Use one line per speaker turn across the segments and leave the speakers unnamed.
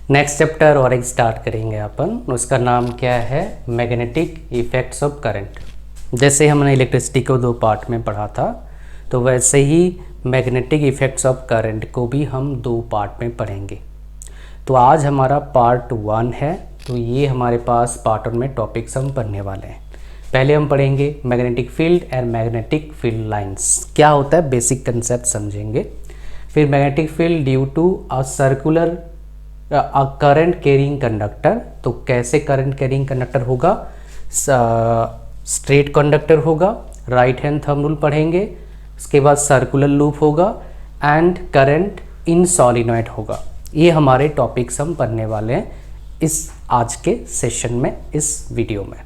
Next chapter और एक start करेंगे अपन। उसका नाम क्या है, मैग्नेटिक इफेक्ट्स ऑफ करंट। जैसे हमने इलेक्ट्रिसिटी को 2 पार्ट में पढ़ा था, तो वैसे ही मैग्नेटिक इफेक्ट्स ऑफ करंट को भी हम 2 पार्ट में पढ़ेंगे। तो आज हमारा पार्ट 1 है, तो ये हमारे पास पार्ट 1 में टॉपिक्स हम पढ़ने वाले हैं। पहले हम पढ़ेंगे magnetic field and magnetic field lines, क्या होता है बेसिक कंसेप्ट समझेंगे। फिर magnetic field due to a circular current carrying conductor, तो कैसे करंट कैरिंग कंडक्टर होगा, स्ट्रेट कंडक्टर होगा, राइट हैंड थंब रूल पढ़ेंगे। उसके बाद सर्कुलर लूप होगा एंड करंट इन सॉलिनॉइड होगा। ये हमारे टॉपिक्स हम पढ़ने वाले हैं इस आज के सेशन में, इस वीडियो में।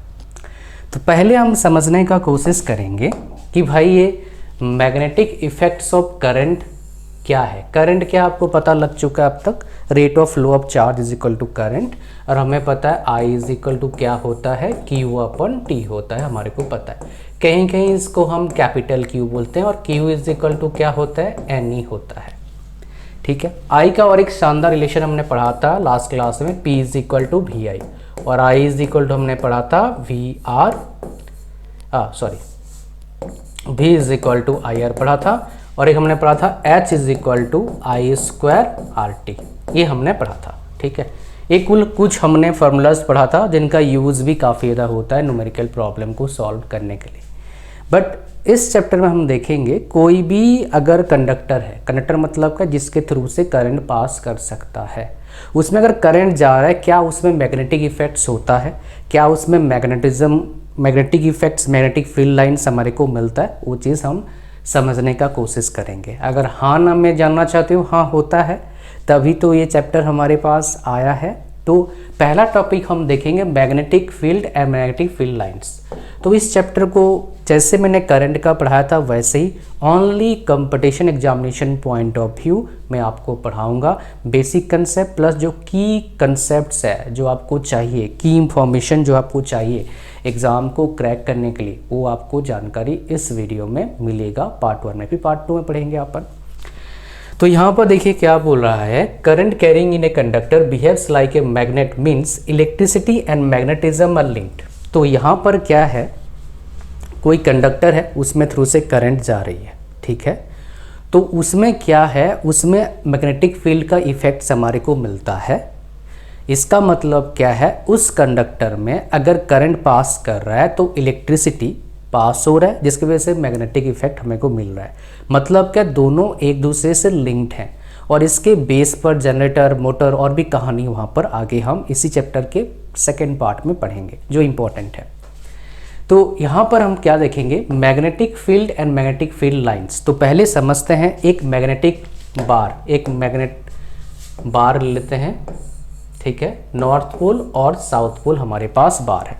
तो पहले हम समझने का कोशिश करेंगे कि भाई ये मैग्नेटिक इफेक्ट्स ऑफ करंट क्या है। करंट क्या आपको पता लग चुका है अब तक, rate of flow of charge is equal to current, और हमें पता है आई इज इक्वल टू क्या होता है, क्यू अपन टी होता है, हमारे को पता है। कहीं कहीं इसको हम कैपिटल क्यू बोलते हैं और क्यू इज इक्वल टू क्या होता है, एन ई होता है। ठीक है, आई का और एक शानदार रिलेशन हमने पढ़ा था लास्ट क्लास में, P is equal to V I, और आई इज इक्वल टू हमने पढ़ा था V is equal to I R पढ़ा था, और एक हमने पढ़ा था H is equal to I square R T, ये हमने पढ़ा था। ठीक है, ये कुछ हमने फार्मूलाज पढ़ा था जिनका यूज़ भी काफ़ी ज़्यादा होता है न्यूमेरिकल प्रॉब्लम को सॉल्व करने के लिए। बट इस चैप्टर में हम देखेंगे कोई भी अगर कंडक्टर है, कंडक्टर मतलब का जिसके थ्रू से करंट पास कर सकता है, उसमें अगर करंट जा रहा है, क्या उसमें मैग्नेटिक इफेक्ट्स होता है, क्या उसमें magnetic effects, magnetic field lines हमारे को मिलता है, वो चीज़ हम समझने का कोशिश करेंगे। अगर हाँ ना मैं जानना चाहती हूँ हाँ होता है, तभी तो ये चैप्टर हमारे पास आया है। तो पहला टॉपिक हम देखेंगे magnetic field and magnetic field lines. तो इस चैप्टर को जैसे मैंने करंट का पढ़ाया था वैसे ही only competition examination point of view मैं आपको पढ़ाऊंगा। बेसिक कंसेप्ट प्लस जो की कंसेप्ट्स है जो आपको चाहिए, की इंफॉर्मेशन जो आपको चाहिए एग्ज़ाम को क्रैक करने के लिए, वो आपको जानकारी इस वीडियो में मिलेगा। पार्ट 1 में, फिर पार्ट 2 में पढ़ेंगे अपन। तो यहाँ पर देखिए क्या बोल रहा है, current carrying in a conductor behaves like a magnet, means electricity and magnetism are linked. तो यहाँ पर क्या है, कोई कंडक्टर है, उसमें थ्रू से करंट जा रही है। ठीक है, तो उसमें क्या है, उसमें मैग्नेटिक फील्ड का इफेक्ट हमारे को मिलता है। इसका मतलब क्या है, उस कंडक्टर में अगर करंट पास कर रहा है तो इलेक्ट्रिसिटी पास हो रहा है, जिसकी वजह से मैग्नेटिक इफेक्ट हमें को मिल रहा है। मतलब क्या, दोनों एक दूसरे से लिंक्ड हैं, और इसके बेस पर जनरेटर, मोटर और भी कहानी वहाँ पर आगे हम इसी चैप्टर के सेकेंड पार्ट में पढ़ेंगे जो इम्पोर्टेंट है। तो यहाँ पर हम क्या देखेंगे, magnetic field and magnetic field lines. तो पहले समझते हैं एक मैग्नेटिक बार, एक मैग्नेट बार लेते हैं। ठीक है, नॉर्थ पोल और साउथ पोल हमारे पास बार है।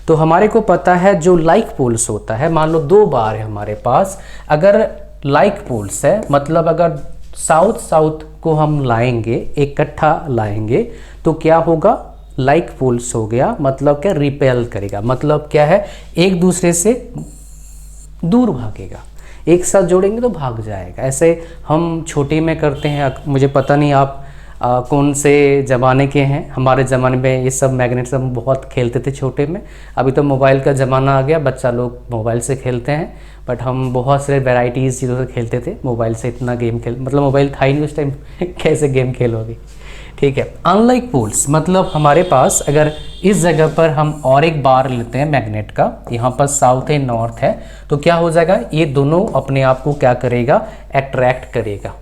तो हमारे को पता है जो लाइक पोल्स होता है, मान लो 2 बार है हमारे पास, अगर लाइक पोल्स है मतलब अगर साउथ को हम लाएंगे, इकट्ठा लाएंगे, तो क्या होगा, लाइक पोल्स हो गया, मतलब क्या, रिपेल करेगा, मतलब क्या है, एक दूसरे से दूर भागेगा, एक साथ जोड़ेंगे तो भाग जाएगा। ऐसे हम छोटे में करते हैं, मुझे पता नहीं आप कौन से ज़माने के हैं। हमारे ज़माने में ये सब मैग्नेट्स हम बहुत खेलते थे छोटे में। अभी तो मोबाइल का ज़माना आ गया, बच्चा लोग मोबाइल से खेलते हैं, बट हम बहुत सारे वेराइटीज़ चीज़ों से खेलते थे। मोबाइल से इतना गेम मतलब मोबाइल था ही नहीं उस टाइम कैसे गेम खेलोगे। ठीक है, अनलाइक पोल्स मतलब हमारे पास अगर इस जगह पर हम और एक बार लेते हैं मैग्नेट का, यहाँ पर साउथ है नॉर्थ है, तो क्या हो जाएगा, ये दोनों अपने आप को क्या करेगा, अट्रैक्ट करेगा।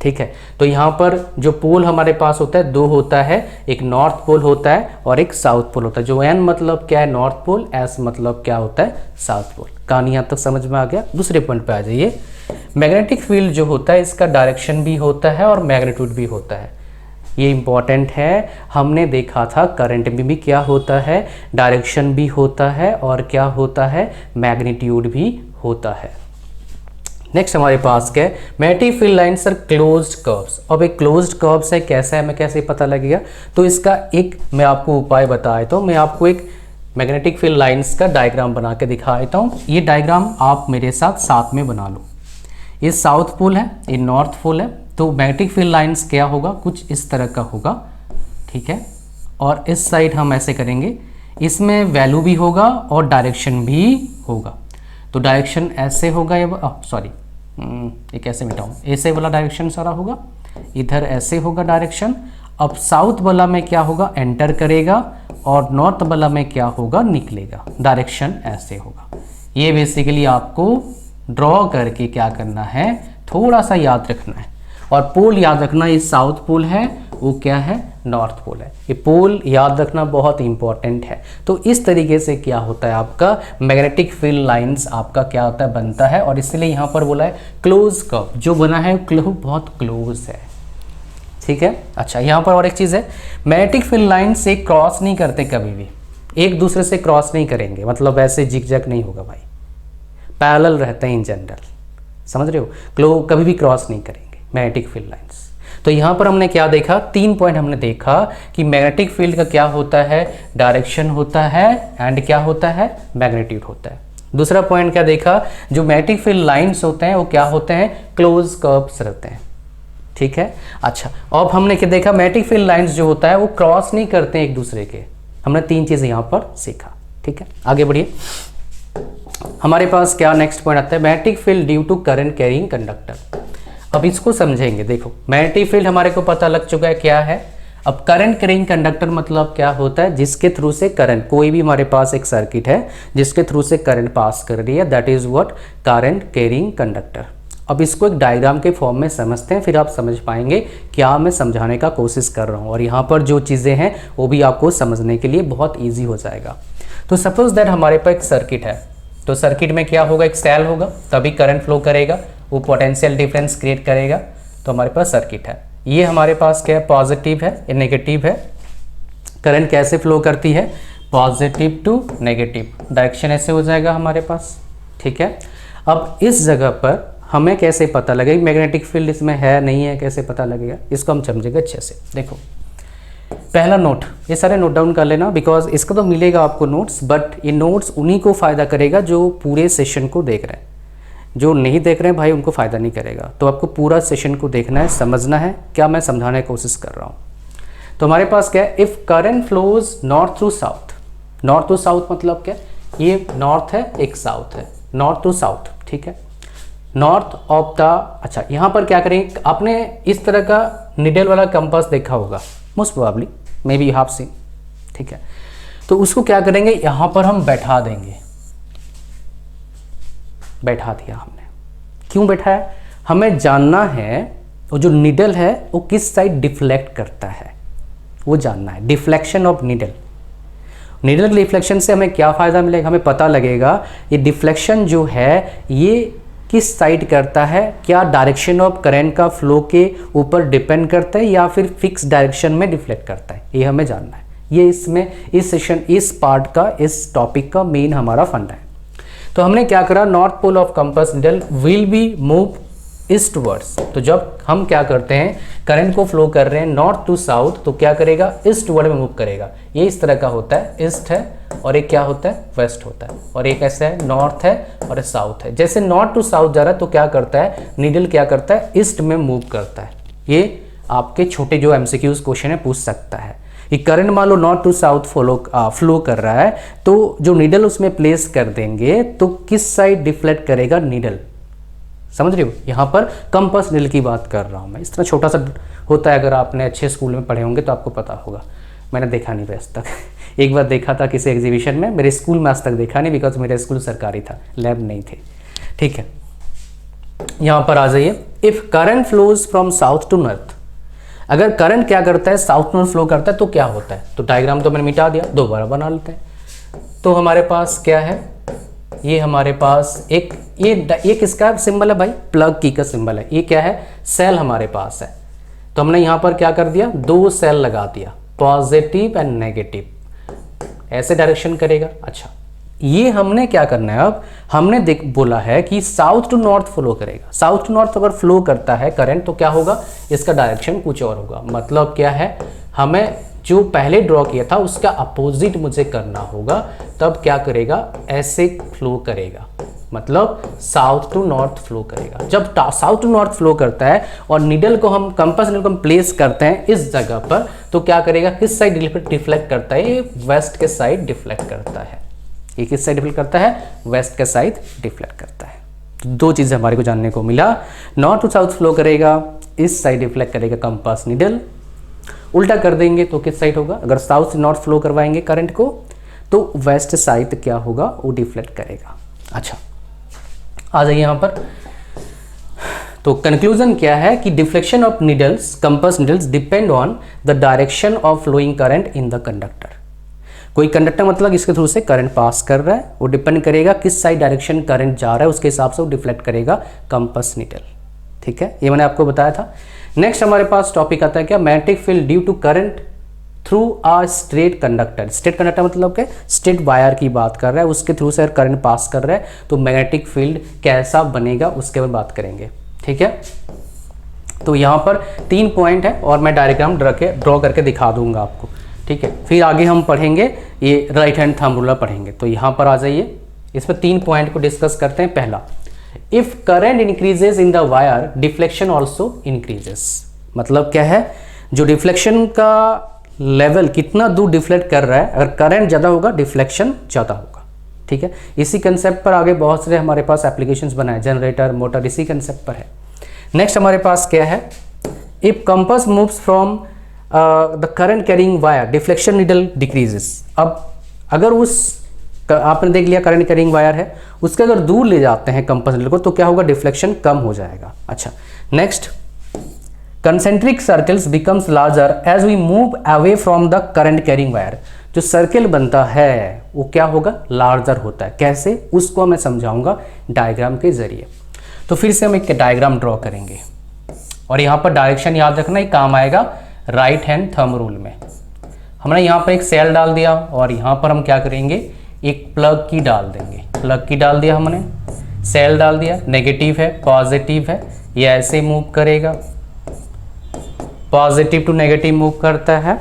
ठीक है, तो यहाँ पर जो पोल हमारे पास होता है 2 होता है, एक नॉर्थ पोल होता है और एक साउथ पोल होता है। जो एन मतलब क्या है, नॉर्थ पोल, एस मतलब क्या होता है, साउथ पोल। कहानी यहाँ तक समझ में आ गया। दूसरे पॉइंट पे आ जाइए, मैग्नेटिक फील्ड जो होता है इसका डायरेक्शन भी होता है और मैग्नीट्यूड भी होता है। ये इंपॉर्टेंट है, हमने देखा था करंट में भी क्या होता है, डायरेक्शन भी होता है और क्या होता है, मैग्नीट्यूड भी होता है। नेक्स्ट हमारे पास क्या है, magnetic field lines are closed curves. अब एक क्लोज्ड कर्व्स है, कैसा है, हमें कैसे पता लगेगा, तो इसका एक मैं आपको उपाय बता देता हूँ। मैं आपको एक मैग्नेटिक फील्ड लाइन्स का डायग्राम बना के दिखा देता हूँ। ये डायग्राम आप मेरे साथ में बना लो। ये साउथ पोल है, ये नॉर्थ पोल है, तो मैग्नेटिक फील्ड लाइन्स क्या होगा, कुछ इस तरह का होगा। ठीक है, और इस साइड हम ऐसे करेंगे, इसमें वैल्यू भी होगा और डायरेक्शन भी होगा। तो डायरेक्शन ऐसे होगा, ये सॉरी ये कैसे मिटाऊँ, ऐसे वाला डायरेक्शन सारा होगा, इधर ऐसे होगा डायरेक्शन। अब साउथ वाला में क्या होगा, एंटर करेगा, और नॉर्थ वाला में क्या होगा, निकलेगा। डायरेक्शन ऐसे होगा। ये बेसिकली आपको ड्रॉ करके क्या करना है, थोड़ा सा याद रखना है। और पोल याद रखना, ये साउथ पोल है, वो क्या है, नॉर्थ पोल है। ये पोल याद रखना बहुत इंपॉर्टेंट है। तो इस तरीके से क्या होता है, आपका मैग्नेटिक फील्ड लाइंस आपका क्या होता है, बनता है। और इसलिए यहाँ पर बोला है क्लोज कर्व, जो बना है बहुत क्लोज है, ठीक है। अच्छा, यहाँ पर और एक चीज़ है, मैग्नेटिक फील्ड लाइन से क्रॉस नहीं करते, कभी भी एक दूसरे से क्रॉस नहीं करेंगे, मतलब ऐसे जिगजैग नहीं होगा भाई, पैरेलल रहते हैं इन जनरल, समझ रहे हो। कभी भी क्रॉस नहीं करेंगे मैग्नेटिक फील्ड लाइंस। तो यहाँ पर हमने क्या देखा, 3 पॉइंट हमने देखा कि मैग्नेटिक फील्ड का क्या होता है, डायरेक्शन होता है, एंड क्या होता है, मैग्नीट्यूड होता है। दूसरा पॉइंट क्या देखा, जो मैग्नेटिक फील्ड लाइंस होते हैं वो क्या होते हैं, क्लोज कर्व्स रहते हैं, ठीक है। अच्छा, अब हमने क्या देखा, मैग्नेटिक फील्ड लाइंस जो होता है वो क्रॉस नहीं करते हैं एक दूसरे के। हमने 3 चीज़ें यहाँ पर सीखा, ठीक है। आगे बढ़िए, हमारे पास क्या नेक्स्ट पॉइंट आता है, magnetic field due to current carrying conductor. अब इसको समझेंगे। देखो, मैग्नेटिक फील्ड हमारे को पता लग चुका है क्या है। अब करंट कैरिंग कंडक्टर मतलब क्या होता है, जिसके थ्रू से करंट, कोई भी हमारे पास एक सर्किट है जिसके थ्रू से करंट पास कर रही है, that is what, current carrying conductor. अब इसको एक डायग्राम के फॉर्म में समझते हैं, फिर आप समझ पाएंगे क्या मैं समझाने का कोशिश कर रहा हूँ। और यहाँ पर जो चीज़ें हैं वो भी आपको समझने के लिए बहुत ईजी हो जाएगा। तो सपोज दैट हमारे पास एक सर्किट है, तो सर्किट में क्या होगा, एक सेल होगा, तभी करंट फ्लो करेगा, वो पोटेंशियल डिफरेंस क्रिएट करेगा। तो हमारे पास सर्किट है, ये हमारे पास क्या है, पॉजिटिव है या नेगेटिव है। करंट कैसे फ्लो करती है, पॉजिटिव टू नेगेटिव, डायरेक्शन ऐसे हो जाएगा हमारे पास, ठीक है। अब इस जगह पर हमें कैसे पता लगेगा मैग्नेटिक फील्ड इसमें है नहीं है, कैसे पता लगेगा, इसको हम समझेंगे अच्छे से। देखो, पहला नोट, ये सारे नोट डाउन कर लेना, बिकॉज इसका तो मिलेगा आपको नोट्स, बट ये नोट्स उन्हीं को फ़ायदा करेगा जो पूरे सेशन को देख रहे हैं। जो नहीं देख रहे हैं भाई, उनको फ़ायदा नहीं करेगा। तो आपको पूरा सेशन को देखना है, समझना है क्या मैं समझाने की कोशिश कर रहा हूँ। तो हमारे पास क्या है, if current flows north to south, north to south मतलब क्या, ये नॉर्थ है, एक साउथ है, नॉर्थ टू साउथ, ठीक है, नॉर्थ ऑफ द। अच्छा, यहाँ पर क्या करेंगे, आपने इस तरह का निडल वाला कंपास देखा होगा, most probably, maybe half seen, ठीक है। तो उसको क्या करेंगे, यहाँ पर हम बैठा देंगे, बैठा दिया हमने। क्यों बैठाया, हमें जानना है वो जो निडल है वो किस साइड डिफ्लेक्ट करता है, वो जानना है, deflection of needle. Needle deflection से हमें क्या फ़ायदा मिलेगा, हमें पता लगेगा ये डिफ्लेक्शन जो है ये किस साइड करता है, क्या डायरेक्शन ऑफ करंट का फ्लो के ऊपर डिपेंड करता है या फिर फिक्स डायरेक्शन में डिफ्लेक्ट करता है, ये हमें जानना है। ये इसमें इस सेशन, इस पार्ट का, इस टॉपिक का मेन हमारा फंडा है। तो हमने क्या करा, north pole of compass needle will be move eastwards. तो जब हम क्या करते हैं, करंट को फ्लो कर रहे हैं नॉर्थ टू साउथ, तो क्या करेगा, ईस्टवर्ड में मूव करेगा। ये इस तरह का होता है, ईस्ट है, और एक क्या होता है, वेस्ट होता है, और एक ऐसा है नॉर्थ है और साउथ है। जैसे नॉर्थ टू साउथ जा रहा है तो क्या करता है, नीडल क्या करता है, ईस्ट में मूव करता है। ये आपके छोटे जो एमसीक्यूज क्वेश्चन है पूछ सकता है कि करंट मान लो नॉर्थ टू साउथ फ्लो कर रहा है, तो जो नीडल उसमें प्लेस कर देंगे तो किस साइड डिफ्लेक्ट करेगा नीडल, समझ रहे हो। यहाँ पर कंपास नीडल की बात कर रहा हूँ मैं, इस तरह छोटा सा होता है, अगर आपने अच्छे स्कूल में पढ़े होंगे तो आपको पता होगा। मैंने देखा नहीं आज तक एक बार देखा था किसी एग्जीबिशन में, मेरे स्कूल में आज तक देखा नहीं, बिकॉज मेरा स्कूल सरकारी था, लैब नहीं थे, ठीक है। यहाँ पर आ जाइए, if current flows from south to north, अगर करंट क्या करता है, साउथ नॉर्थ फ्लो करता है तो क्या होता है। तो डायग्राम तो मैंने मिटा दिया, दोबारा बना लेते हैं। तो हमारे पास क्या है, ये हमारे पास एक ये किसका सिंबल है भाई, प्लग की का सिंबल है। ये क्या है, सेल हमारे पास है। तो हमने यहाँ पर क्या कर दिया, 2 सेल लगा दिया, पॉजिटिव एंड नेगेटिव, ऐसे डायरेक्शन करेगा। अच्छा, ये हमने क्या करना है, अब हमने बोला है कि साउथ टू नॉर्थ फ्लो करेगा। साउथ टू नॉर्थ अगर फ्लो करता है करंट तो क्या होगा, इसका डायरेक्शन कुछ और होगा। मतलब क्या है, हमें जो पहले ड्रॉ किया था उसका अपोजिट मुझे करना होगा, तब क्या करेगा, ऐसे फ्लो करेगा। मतलब साउथ टू नॉर्थ फ्लो करेगा। जब साउथ टू नॉर्थ फ्लो करता है और नीडल को हम कंपास नीडल को हम प्लेस करते हैं इस जगह पर, तो क्या करेगा, किस साइड डिफ्लेक्ट करता है, ये वेस्ट के साइड डिफ्लेक्ट करता है। ये किस साइड डिफ्लेक्ट करता है, वेस्ट के साइड डिफ्लेक्ट करता है। तो दो चीज़ें हमारे को जानने को मिला, नॉर्थ टू साउथ फ्लो करेगा, इस साइड डिफ्लेक्ट करेगा कंपास नीडल, उल्टा कर देंगे तो किस साइड होगा, अगर साउथ से नॉर्थ फ्लो करवाएंगे करंट को तो वेस्ट साइड क्या होगा, वो डिफ्लेक्ट करेगा। अच्छा आ जाइए यहाँ पर। तो कंक्लूजन क्या है कि deflection of needles, compass needles depend on the direction of flowing current in the conductor. कोई कंडक्टर मतलब इसके थ्रू से करंट पास कर रहा है, वो डिपेंड करेगा किस साइड डायरेक्शन करंट जा रहा है, उसके हिसाब से वो डिफ्लेक्ट करेगा कंपास नीडल। ठीक है, ये मैंने आपको बताया था। नेक्स्ट हमारे पास टॉपिक आता है क्या, magnetic field due to current through a straight conductor. Straight conductor मतलब क्या, स्ट्रेट वायर की बात कर रहा है, उसके थ्रू से करंट पास कर रहा है तो मैग्नेटिक फील्ड कैसा बनेगा उसके बारे में बात करेंगे। ठीक है, तो यहाँ पर 3 पॉइंट है और मैं डायग्राम ड्रॉ करके दिखा दूंगा आपको। ठीक है, फिर आगे हम पढ़ेंगे ये राइट हैंड थंब रूलर पढ़ेंगे। तो यहाँ पर आ जाइए, इसमें 3 पॉइंट को डिस्कस करते हैं। पहला, if current increases in the wire deflection also increases. मतलब क्या है, जो डिफ्लेक्शन का लेवल कितना दूर डिफ्लेक्ट कर रहा है, अगर करंट ज़्यादा होगा डिफ्लेक्शन ज़्यादा होगा। ठीक है, इसी कंसेप्ट पर आगे बहुत सारे हमारे पास एप्लीकेशंस बनाए, जनरेटर, मोटर, इसी कंसेप्ट पर है। नेक्स्ट हमारे पास क्या है, if compass moves from the current carrying wire deflection needle decreases. अब अगर आपने देख लिया करंट कैरिंग वायर है, उसके अगर दूर ले जाते हैं कंपास नीडल को तो क्या होगा, डिफ्लेक्शन कम हो जाएगा। अच्छा next, concentric circles becomes larger as we move away from the current carrying wire. जो सर्कल बनता है वो क्या होगा, लार्जर होता है। कैसे, उसको मैं समझाऊंगा डायग्राम के जरिए। तो फिर से हम एक डायग्राम ड्रॉ करेंगे और यहाँ पर डायरेक्शन याद रखना, ही काम आएगा राइट हैंड थंब रूल में। हमने यहाँ पर एक सेल डाल दिया और यहाँ पर हम क्या करेंगे, एक प्लग की डाल देंगे। प्लग की डाल दिया हमने, सेल डाल दिया, नेगेटिव है पॉजिटिव है, ये ऐसे मूव करेगा, पॉजिटिव टू नेगेटिव मूव करता है।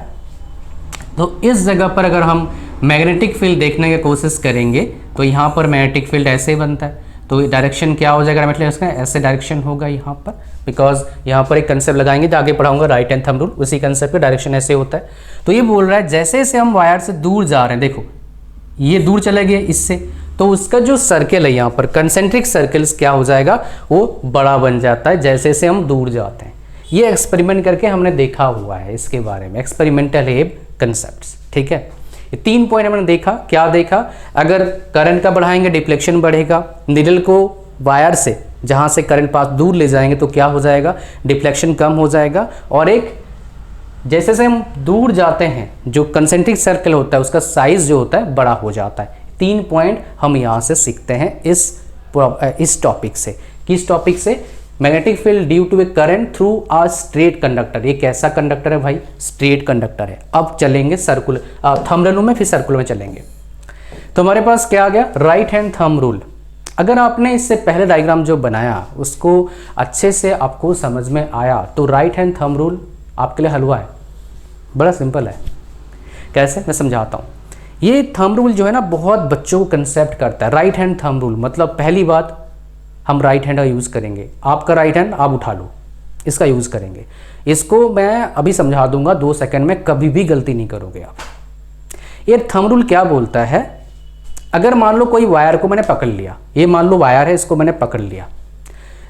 तो इस जगह पर अगर हम मैग्नेटिक फील्ड देखने की कोशिश करेंगे तो यहाँ पर मैग्नेटिक फील्ड ऐसे बनता है, तो डायरेक्शन क्या हो जाएगा, मतलब इसका ऐसे डायरेक्शन होगा यहाँ पर, बिकॉज यहाँ पर एक कंसेप्ट लगाएंगे जो आगे पढ़ाऊंगा राइट हैंड थंब रूल, उसी कंसेप्ट पे डायरेक्शन ऐसे होता है। तो ये बोल रहा है जैसे जैसे हम वायर से दूर जा रहे हैं, देखो ये दूर चले गए इससे, तो उसका जो सर्कल है यहाँ पर कंसेंट्रिक सर्कल्स क्या हो जाएगा, वो बड़ा बन जाता है जैसे जैसे हम दूर जाते हैं। ये एक्सपेरिमेंट करके हमने देखा हुआ है इसके बारे में, एक्सपेरिमेंटल है कंसेप्ट्स। ठीक है, ये 3 पॉइंट हमने देखा। क्या देखा, अगर करंट का बढ़ाएंगे डिफ्लेक्शन बढ़ेगा, नीडल को वायर से जहाँ से करंट पास दूर ले जाएंगे तो क्या हो जाएगा, डिफ्लेक्शन कम हो जाएगा। और एक जैसे जैसे हम दूर जाते हैं जो कंसेंट्रिक सर्कल होता है उसका साइज जो होता है बड़ा हो जाता है। 3 पॉइंट हम यहाँ से सीखते हैं इस टॉपिक से। किस टॉपिक से, magnetic field due to a current through a straight conductor. ये कैसा कंडक्टर है भाई, स्ट्रेट कंडक्टर है। अब चलेंगे सर्कुलर थंब रूल में, फिर सर्कुलर में चलेंगे। तो हमारे पास क्या आ गया, राइट हैंड थंब रूल। अगर आपने इससे पहले डायग्राम जो बनाया उसको अच्छे से आपको समझ में आया तो राइट हैंड थंब रूल आपके लिए हलवा है, बड़ा सिंपल है। कैसे, मैं समझाता हूँ। ये थंब रूल जो है ना बहुत बच्चों को कंसेप्ट करता है। राइट हैंड थंब रूल मतलब पहली बात हम राइट हैंड का यूज़ करेंगे, आपका राइट हैंड आप उठा लो, इसका यूज़ करेंगे। इसको मैं अभी समझा दूंगा 2 सेकंड में, कभी भी गलती नहीं करोगे आप। ये थंब रूल क्या बोलता है, अगर मान लो कोई वायर को मैंने पकड़ लिया, ये मान लो वायर है, इसको मैंने पकड़ लिया,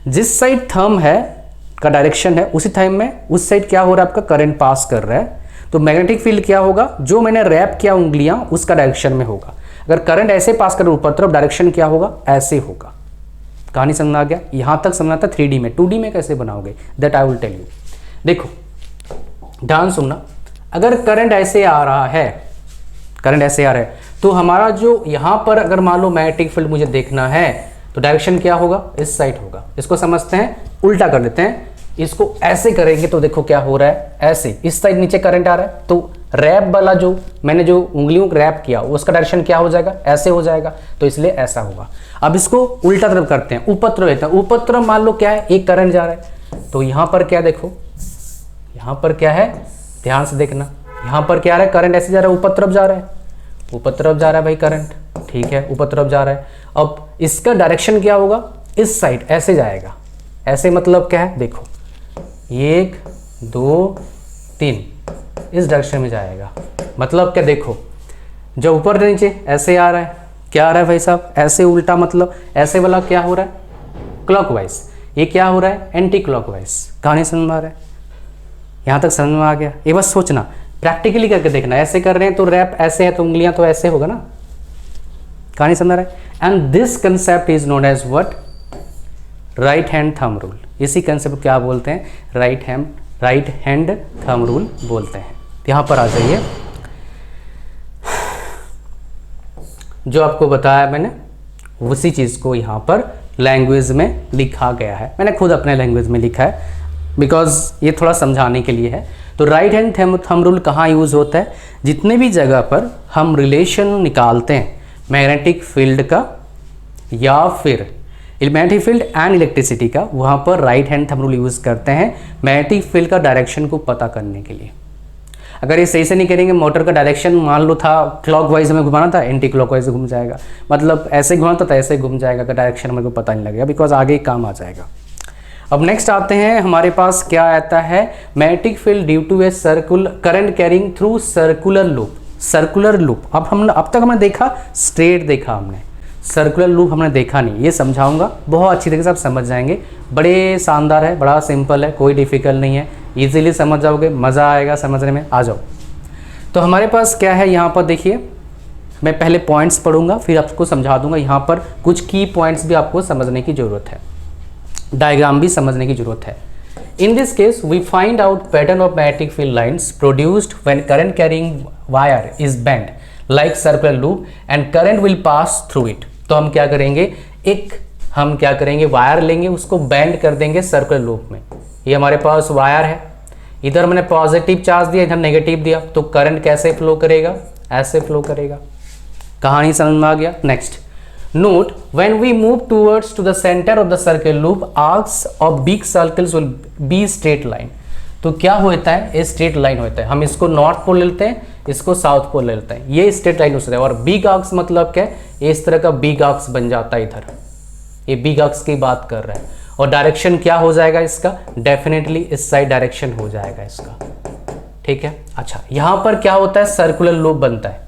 जिस साइड थंब है का डायरेक्शन है उसी टाइम में उस साइड क्या हो रहा है, आपका करंट पास कर रहा है, तो मैग्नेटिक फील्ड क्या होगा, जो मैंने रैप किया उंगलियां उसका डायरेक्शन में होगा। अगर करंट ऐसे पास कर ऊपर तरफ, डायरेक्शन क्या होगा, ऐसे होगा। कहानी समझ आ गया, यहां तक समझना था 3D में। 2D में कैसे बनाओगे, that I will tell you. देखो ध्यान सुनना, अगर करंट ऐसे आ रहा है, करंट ऐसे आ रहा है, तो हमारा जो यहां पर अगर मान लो मैग्नेटिक फील्ड मुझे देखना है तो डायरेक्शन क्या होगा, इस साइड होगा। इसको समझते हैं, उल्टा कर देते हैं, इसको ऐसे करेंगे तो देखो क्या हो रहा है, ऐसे इस साइड नीचे करंट आ रहा है, तो रैप वाला जो मैंने जो उंगलियों को रैप किया उसका डायरेक्शन क्या हो जाएगा, ऐसे हो जाएगा, तो इसलिए ऐसा होगा। अब इसको उल्टा तरफ करते हैं, ऊपर तरफ लेते हैं। ऊपर तरफ मान लो क्या है, एक करंट जा रहा है, तो यहाँ पर क्या देखो, यहाँ पर क्या है, ध्यान से देखना, यहाँ पर क्या आ रहा है, करंट ऐसे जा रहा है, ऊपर तरफ जा रहा है, ऊपर तरफ जा रहा है भाई करंट, ठीक है, ऊपर तरफ जा रहा है। अब इसका डायरेक्शन क्या होगा, इस साइड ऐसे जाएगा। ऐसे मतलब क्या है, देखो 1 2 3 इस डायरेक्शन में जाएगा। मतलब क्या, देखो जो ऊपर नीचे ऐसे आ रहा है, क्या आ रहा है भाई साहब, ऐसे उल्टा, मतलब ऐसे वाला क्या हो रहा है, क्लॉकवाइज। ये क्या हो रहा है, एंटी क्लॉकवाइज। कहानी समझ में आ रहा है, यहाँ तक समझ में आ गया। ये बस सोचना, प्रैक्टिकली करके देखना। ऐसे कर रहे हैं तो रैप ऐसे है तो उंगलियां तो ऐसे होगा ना। कहानी समझ रहा है। And this concept is known as what, right hand thumb rule. इसी कंसेप्ट क्या बोलते हैं, राइट हैंड थंब रूल बोलते हैं। यहाँ पर आ जाइए, जो आपको बताया मैंने उसी चीज़ को यहाँ पर लैंग्वेज में लिखा गया है। मैंने खुद अपने लैंग्वेज में लिखा है बिकॉज ये थोड़ा समझाने के लिए है। तो राइट हैंड थंब रूल कहाँ यूज़ होता है, जितने भी जगह पर हम रिलेशन निकालते हैं मैग्नेटिक फील्ड का या फिर मैग्नेटिक फील्ड एंड इलेक्ट्रिसिटी का, वहाँ पर right hand thumb rule use करते हैं मैग्नेटिक फील्ड का डायरेक्शन को पता करने के लिए। अगर ये सही से नहीं करेंगे, मोटर का डायरेक्शन मान लो था क्लॉकवाइज हमें घुमाना था, एंटी क्लॉकवाइज घूम जाएगा, मतलब ऐसे घुमाना था ऐसे घूम जाएगा, अगर डायरेक्शन मेरे को पता नहीं लगेगा, बिकॉज आगे काम आ जाएगा। अब नेक्स्ट आते हैं, हमारे पास क्या आता है, magnetic field due to a current carrying through circular loop. अब तक हमने देखा स्ट्रेट, देखा हमने सर्कुलर लूप हमने देखा नहीं। ये समझाऊंगा, बहुत अच्छी तरीके से आप समझ जाएंगे। बड़े शानदार है, बड़ा सिंपल है, कोई डिफिकल्ट नहीं है, इजीली समझ जाओगे, मज़ा आएगा समझने में। आ जाओ। तो हमारे पास क्या है, यहाँ पर देखिए, मैं पहले पॉइंट्स पढ़ूंगा फिर आपको समझा दूंगा। यहाँ पर कुछ की पॉइंट्स भी आपको समझने की ज़रूरत है, डायग्राम भी समझने की ज़रूरत है। In this case we find out pattern of magnetic field lines produced when current carrying wire is bend like circular loop and current will pass through it. तो हम क्या करेंगे, वायर लेंगे, उसको बेंड कर देंगे सर्कुलर लूप में। ये हमारे पास वायर है, इधर मैंने पॉजिटिव चार्ज दिया, इधर नेगेटिव दिया, तो करंट कैसे फ्लो करेगा, ऐसे फ्लो करेगा। कहानी समझ में आ गया। Next note, when we move towards to the centre of the circular loop, arcs of big circles will be straight line. तो क्या होता है, ये स्ट्रेट लाइन होता है। हम इसको नॉर्थ पोल लेते हैं, इसको साउथ पोल लेते हैं, ये स्ट्रेट लाइन हो सकता है। और बिग आर्क्स मतलब क्या है, इस तरह का बिग आर्क्स बन जाता है इधर, ये बिग आर्क्स की बात कर रहा है। और डायरेक्शन क्या हो जाएगा इसका, डेफिनेटली इस साइड डायरेक्शन हो जाएगा इसका, ठीक है। अच्छा, यहाँ पर क्या होता है, सर्कुलर लूप बनता है,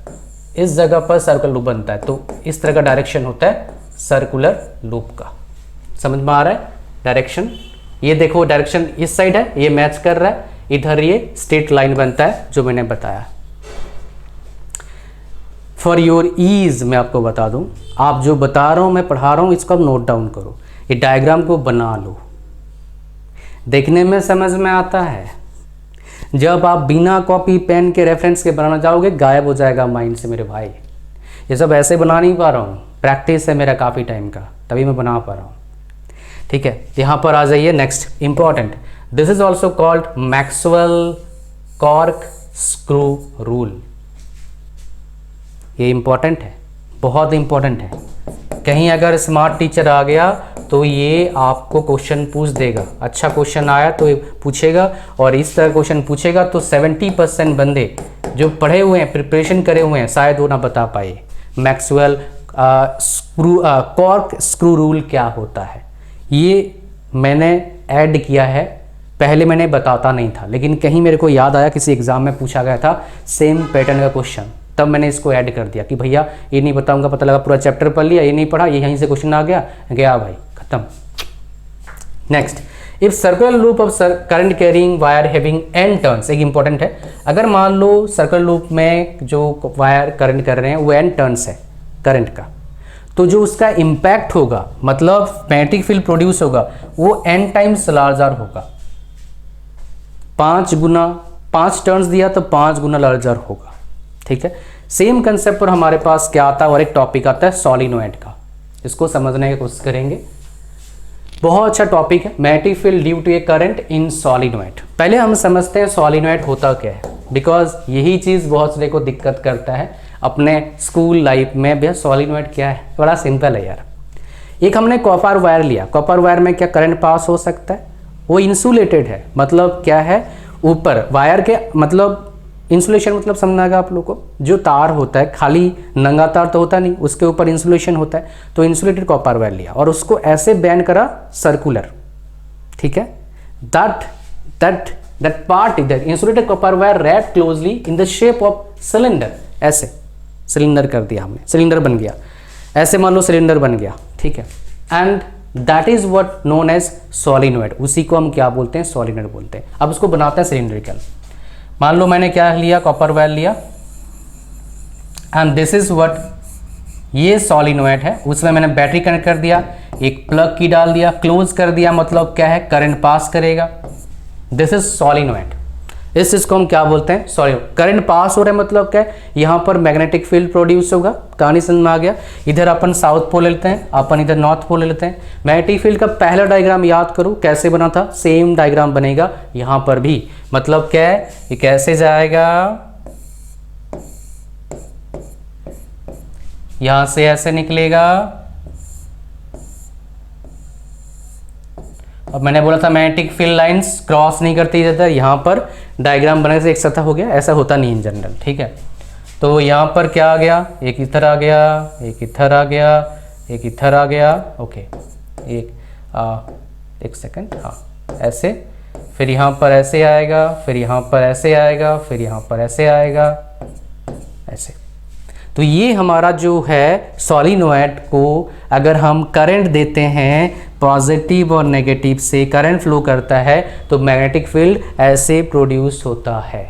इस जगह पर सर्कुलर लूप बनता है, तो इस तरह का डायरेक्शन होता है सर्कुलर लूप का। समझ में आ रहा है डायरेक्शन, ये देखो डायरेक्शन इस साइड है, ये मैच कर रहा है, इधर ये स्ट्रेट लाइन बनता है जो मैंने बताया। फॉर योर ईज मैं आपको बता दूं, आप जो बता रहा हूं, मैं पढ़ा रहा हूं, इसको आप नोट डाउन करो, ये डायग्राम को बना लो, देखने में समझ में आता है। जब आप बिना कॉपी पेन के रेफरेंस के बनाना जाओगे, गायब हो जाएगा माइंड से मेरे भाई। ये सब ऐसे बना नहीं पा रहा हूँ, प्रैक्टिस है मेरा काफ़ी टाइम का, तभी मैं बना पा रहा हूँ, ठीक है। यहाँ पर आ जाइए, next important, this is also called Maxwell cork screw rule. ये इंपॉर्टेंट है, बहुत इंपॉर्टेंट है। कहीं अगर स्मार्ट टीचर आ गया तो ये आपको क्वेश्चन पूछ देगा, अच्छा क्वेश्चन आया तो पूछेगा, और इस तरह क्वेश्चन पूछेगा तो 70% बंदे जो पढ़े हुए हैं, प्रिपरेशन करे हुए हैं, शायद वो ना बता पाए मैक्सवेल कॉर्क स्क्रू रूल क्या होता है। ये मैंने ऐड किया है, पहले मैंने बताता नहीं था, लेकिन कहीं मेरे को याद आया किसी एग्जाम में पूछा गया था सेम पैटर्न का क्वेश्चन, तब मैंने इसको ऐड कर दिया कि भैया ये नहीं बताऊंगा, पता लगा पूरा चैप्टर पढ़ लिया, ये नहीं पढ़ा, ये यहीं से क्वेश्चन आ गया भाई, खत्म। Next, if circular loop of current carrying wire having n turns, एक इंपॉर्टेंट है, अगर मान लो सर्कुलर लूप में जो वायर करंट कर रहे हैं वो n टर्न्स है करंट का, तो जो उसका इम्पैक्ट होगा, मतलब मैग्नेटिक फील्ड प्रोड्यूस होगा, वो n टाइम्स लार्जर होगा। 5 टर्न्स दिया तो 5 गुना लार्जर होगा, ठीक है। सेम कंसेप्ट पर हमारे पास क्या आता है, और एक टॉपिक आता है सॉलिनॉइड का, इसको समझने की कोशिश करेंगे। बहुत अच्छा टॉपिक है, magnetic field due to a current in solenoid. पहले हम समझते हैं सॉलिनॉइड होता क्या है, बिकॉज यही चीज़ बहुत सारे को दिक्कत करता है अपने स्कूल लाइफ में। भैया सॉलिनॉइड क्या है, बड़ा सिंपल है यार। एक हमने कॉपर वायर लिया, कॉपर वायर में क्या करंट पास हो सकता है, वो इंसुलेटेड है, मतलब क्या है, ऊपर वायर के मतलब इंसुलेशन मतलब समझना आएगा आप लोग को, जो तार होता है खाली नंगा तार तो होता नहीं, उसके ऊपर इंसुलेशन होता है, तो इंसुलेटेड कॉपर वायर लिया और उसको ऐसे बैंड करा सर्कुलर, ठीक है, that part that insulated copper wire wrapped closely in the shape of cylinder, ऐसे सिलेंडर कर दिया हमने, सिलेंडर बन गया, ऐसे मान लो सिलेंडर बन गया, ठीक है, and that is what known as solenoid, उसी को हम क्या बोलते हैं, सोलिनॉइड बोलते हैं। अब उसको बनाते हैं सिलिंड्रिकल। मान लो मैंने क्या लिया, कॉपर वायर लिया, एंड दिस इज व्हाट, ये सोलिनॉइड है, उसमें मैंने बैटरी कनेक्ट कर दिया, एक प्लग की डाल दिया, क्लोज कर दिया, मतलब क्या है, करंट पास करेगा, दिस इज सोलिनॉइड। इस चीज को हम क्या बोलते हैं, सोलिनॉइड। करंट पास हो रहा है मतलब क्या है, यहाँ पर मैग्नेटिक फील्ड प्रोड्यूस होगा, कहानी समझ में आ गया। इधर अपन साउथ पोल ले लेते हैं, अपन इधर नॉर्थ पोल ले लेते हैं। मैग्नेटिक फील्ड का पहला डायग्राम याद करो कैसे बना था, सेम डायग्राम बनेगा यहाँ पर भी, मतलब क्या है, ये कैसे जाएगा, यहां से ऐसे निकलेगा, अब मैंने बोला था मैग्नेटिक फील्ड लाइंस क्रॉस नहीं करती इधर, यहाँ पर डायग्राम बनाने से एक सतह हो गया, ऐसा होता नहीं इन जनरल, ठीक है। तो यहाँ पर क्या आ गया, एक इधर आ गया, एक इधर आ गया, एक इधर आ गया, ओके, एक सेकंड, हाँ ऐसे, फिर यहाँ पर ऐसे आएगा, फिर यहाँ पर ऐसे आएगा, फिर यहाँ पर ऐसे आएगा, ऐसे। तो ये हमारा जो है सोलिनॉइड को अगर हम करंट देते हैं पॉजिटिव और नेगेटिव से, करंट फ्लो करता है तो मैग्नेटिक फील्ड ऐसे प्रोड्यूस होता है।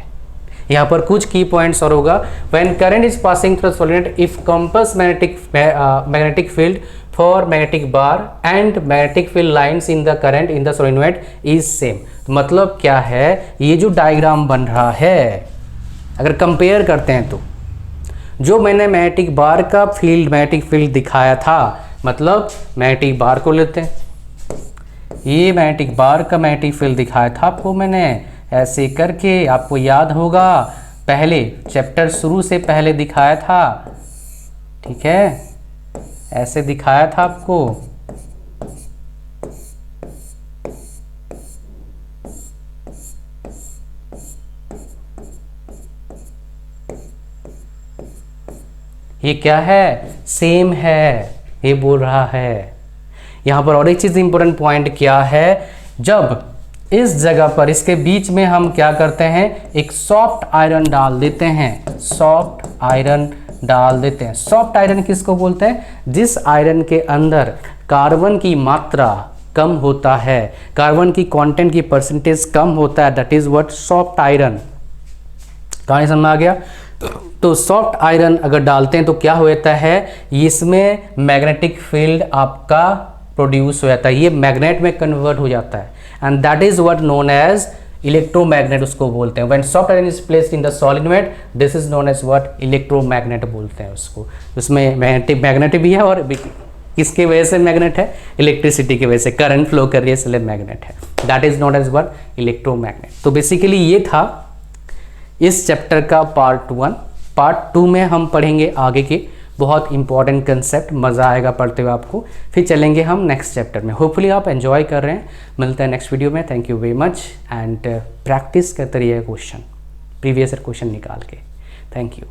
यहाँ पर कुछ की पॉइंट्स और होगा, when current is passing through solenoid if compass magnetic field for magnetic bar and magnetic field lines in the current in the solenoid is same. मतलब क्या है, ये जो डायग्राम बन रहा है अगर कंपेयर करते हैं तो जो मैंने मैग्नेटिक बार का फील्ड, मैग्नेटिक फील्ड दिखाया था, मतलब मैग्नेटिक बार को लेते हैं, ये मैग्नेटिक बार का मैग्नेटिक फील्ड दिखाया था आपको मैंने, ऐसे करके आपको याद होगा पहले चैप्टर शुरू से पहले दिखाया था, ठीक है, ऐसे दिखाया था आपको, ये क्या है, सेम है, ये बोल रहा है। यहां पर और एक चीज इंपॉर्टेंट पॉइंट क्या है, जब इस जगह पर इसके बीच में हम क्या करते हैं, एक सॉफ्ट आयरन डाल देते हैं, सॉफ्ट आयरन डाल देते हैं। सॉफ्ट आयरन किसको बोलते हैं, जिस आयरन के अंदर कार्बन की मात्रा कम होता है, कार्बन की कंटेंट की परसेंटेज कम होता है, that is what soft iron. कहानी समझ में आ गया। तो सॉफ्ट आयरन अगर डालते हैं तो क्या होता है, इसमें मैग्नेटिक फील्ड आपका प्रोड्यूस हो जाता है, ये मैग्नेट में कन्वर्ट हो जाता है, and that is what known as electromagnet उसको बोलते हैं। When soft iron is placed in the solenoid this is known as what electromagnet बोलते हैं उसको। उसमें मैग्नेट भी है, और किसके वजह से मैग्नेट है, इलेक्ट्रिसिटी की वजह से, करंट फ्लो कर रही है इसलिए मैग्नेट है, that is known as what electromagnet. तो बेसिकली ये था इस चैप्टर का पार्ट 1। पार्ट 2 में हम पढ़ेंगे आगे के बहुत इंपॉर्टेंट कंसेप्ट, मज़ा आएगा पढ़ते हुए आपको। फिर चलेंगे हम नेक्स्ट चैप्टर में। होपफुली आप एंजॉय कर रहे हैं। मिलते हैं नेक्स्ट वीडियो में। Thank you very much, and practice करते रहिए क्वेश्चन, प्रीवियस ईयर क्वेश्चन निकाल के। Thank you.